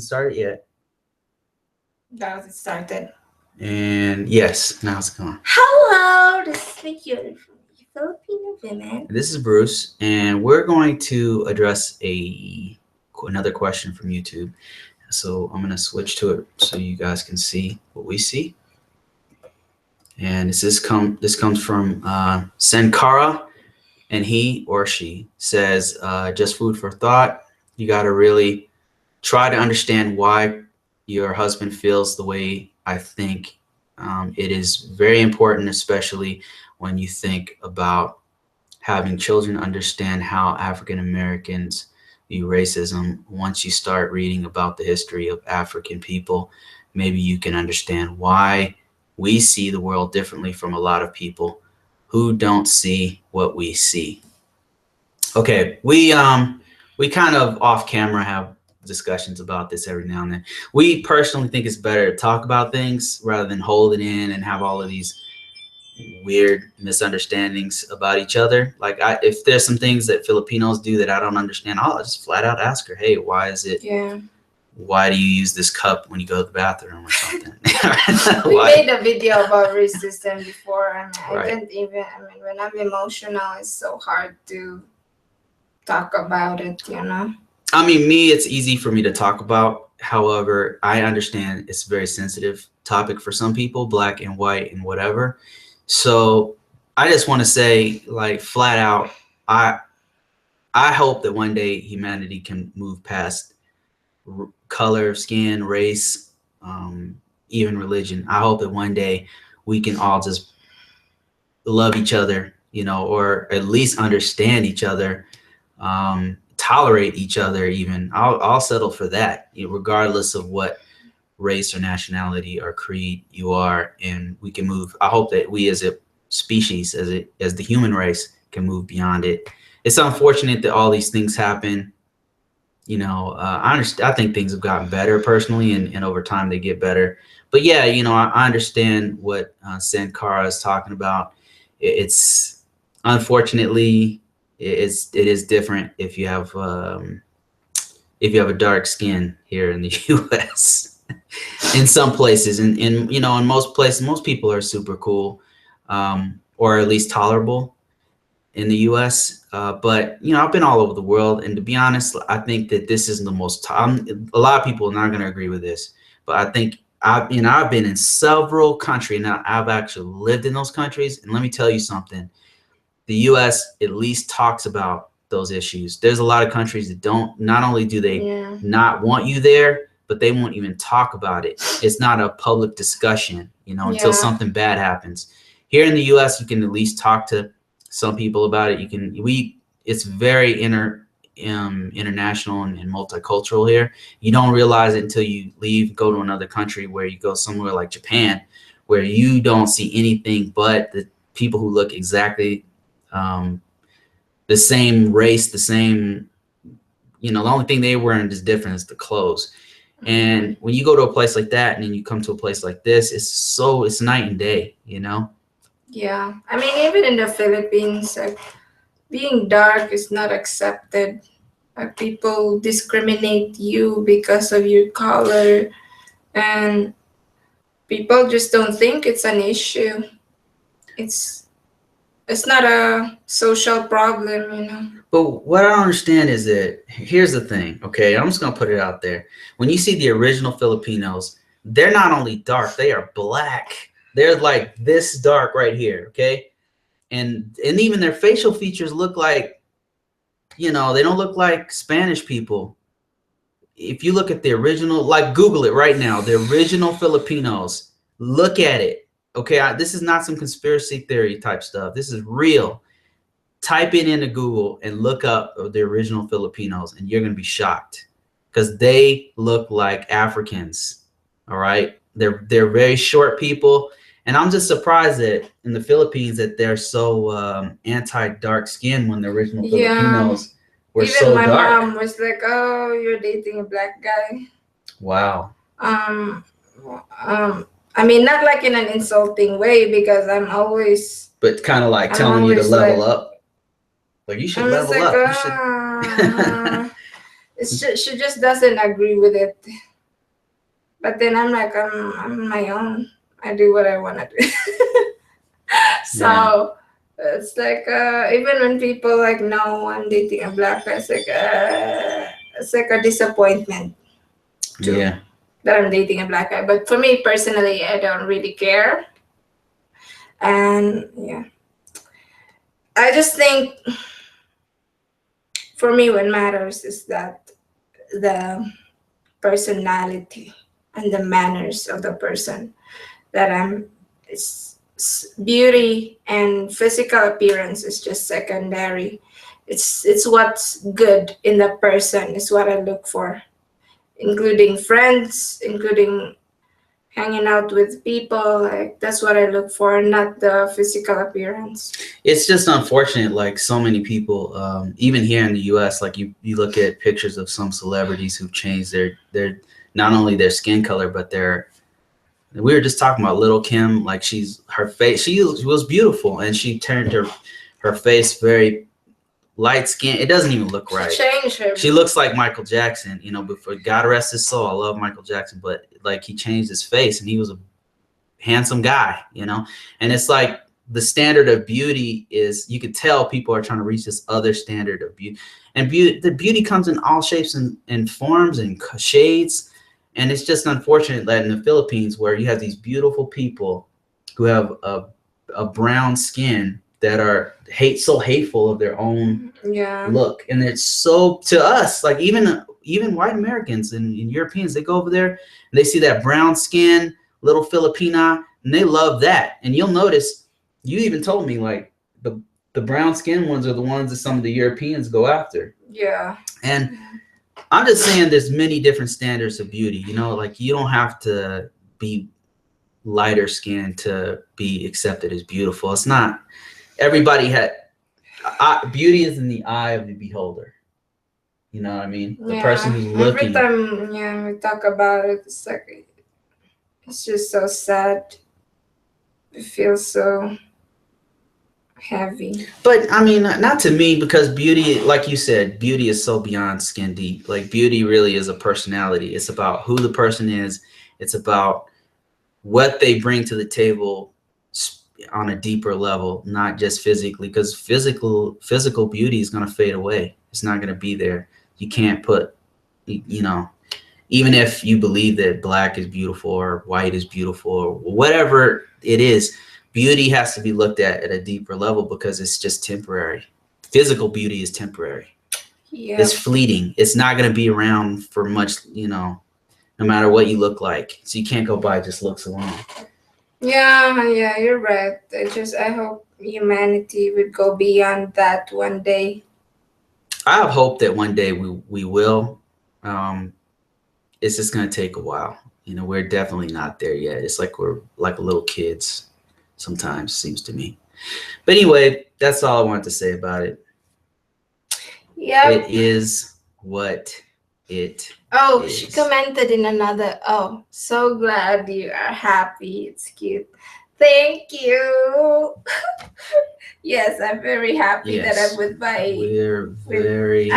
Started yet? That was it started. And yes, now it's going. Hello, this is Yuri from the Filipino Women. This is Bruce, and we're going to address another question from YouTube. So I'm gonna switch to it so you guys can see what we see. And this comes from Sankara, and he or she says, just food for thought. You got to really try to understand why your husband feels the way I think. It is very important, especially when you think about having children understand how African Americans view racism. Once you start reading about the history of African people, maybe you can understand why we see the world differently from a lot of people who don't see what we see. Okay, we kind of off camera have discussions about this every now and then. We personally think it's better to talk about things rather than hold it in and have all of these weird misunderstandings about each other. Like, if there's some things that Filipinos do that I don't understand, I'll just flat out ask her, hey, why is it? Yeah. Why do you use this cup when you go to the bathroom or something? We made a video about racism before, and Right. I can't even. I mean, when I'm emotional, it's so hard to talk about it. You know. I mean, me, it's easy for me to talk about. However, I understand it's a very sensitive topic for some people, black and white and whatever. So I just want to say, like, flat out, I hope that one day humanity can move past color, skin, race, even religion. I hope that one day we can all just love each other, or at least understand each other, tolerate each other. Even I'll settle for that, regardless of what race or nationality or creed you are, and we can move. I hope that we as a species, as the human race, can move beyond it. It's unfortunate that all these things happen. I understand. I think things have gotten better personally, and over time they get better. But yeah, I understand what Sankara is talking about. It's unfortunately it is different if you have a dark skin here in the U.S. In some places, and in most places, most people are super cool, or at least tolerable in the U.S. But I've been all over the world, and to be honest, I think that this is the most. A lot of people are not going to agree with this, but I think I've been in several countries, and I've actually lived in those countries. And let me tell you something: the U.S. at least talks about those issues. There's a lot of countries that don't. Not only do they not want you there, but they won't even talk about it. It's not a public discussion, until something bad happens. Here in the U.S., you can at least talk to some people about it. It's very international and multicultural here. You don't realize it until you leave, go to another country, where you go somewhere like Japan, where you don't see anything but the people who look exactly the same race, the same, the only thing they wearing is different is the clothes. And when you go to a place like that and then you come to a place like this, it's night and day, Yeah, I mean, even in the Philippines, being dark is not accepted. People discriminate you because of your color, and people just don't think it's an issue. It's not a social problem. But what I don't understand is that here's the thing, okay? I'm just gonna put it out there. When you see the original Filipinos, they're not only dark, they are black. They're like this dark right here, okay? And even their facial features look like, they don't look like Spanish people. If you look at the original, like Google it right now, the original Filipinos, look at it. Okay, this is not some conspiracy theory type stuff. This is real. Type it into Google and look up the original Filipinos, and you're going to be shocked because they look like Africans. All right. They're very short people. And I'm just surprised that in the Philippines that they're so anti-dark skin when the original Filipinos were even so my dark. mom was like, "Oh, you're dating a black guy." Wow. I mean, not like in an insulting way, because I'm always. But kind of like telling you to level up. Like, you should level up. She just doesn't agree with it. But then I'm like, I'm on my own. I do what I want to do. Yeah. So it's like even when people like know I'm dating a black guy, it's like a disappointment too Yeah. that I'm dating a black guy. But for me personally, I don't really care. And yeah, I just think for me, what matters is that the personality and the manners of the person that I'm. Beauty and physical appearance is just secondary. It's what's good in the person is what I look for, including friends, including hanging out with people. Like that's what I look for, not the physical appearance. It's just unfortunate, like so many people, even here in the U.S. Like you look at pictures of some celebrities who've changed their not only their skin color but their. We were just talking about Little Kim, like her face. She was beautiful, and she turned her face very light skin. It doesn't even look right. Change her. She looks like Michael Jackson, before God rest his soul. I love Michael Jackson, but like he changed his face and he was a handsome guy. And it's like the standard of beauty is, you could tell people are trying to reach this other standard of beauty. And the beauty comes in all shapes and forms and shades. And it's just unfortunate that in the Philippines, where you have these beautiful people who have a brown skin that are so hateful of their own look. And it's so, to us, like even white Americans and Europeans, they go over there and they see that brown skin, little Filipina, and they love that. And you'll notice, you even told me, like the brown skin ones are the ones that some of the Europeans go after. Yeah. And I'm just saying there's many different standards of beauty, like you don't have to be lighter skinned to be accepted as beautiful. It's not, everybody beauty is in the eye of the beholder. You know what I mean? The person who's looking. Every time we talk about it, it's like, it's just so sad. It feels so heavy. But I mean, not to me, because beauty, like you said, beauty is so beyond skin deep. Like beauty really is a personality. It's about who the person is. It's about what they bring to the table on a deeper level, not just physically, because physical beauty is going to fade away. It's not going to be there. You can't put, even if you believe that black is beautiful or white is beautiful or whatever it is, beauty has to be looked at a deeper level, because it's just temporary. Physical beauty is temporary. Yeah. It's fleeting. It's not going to be around for much, no matter what you look like. So you can't go by just looks alone. Yeah, you're right. I hope humanity would go beyond that one day. I have hope that one day we will. It's just going to take a while. We're definitely not there yet. It's like we're like little kids sometimes, seems to me. But anyway, that's all I wanted to say about it. Yeah. It is what it is. She commented in another. Oh, so glad you are happy. It's cute. Thank you. Yes, I'm very happy that I'm with my. I'm very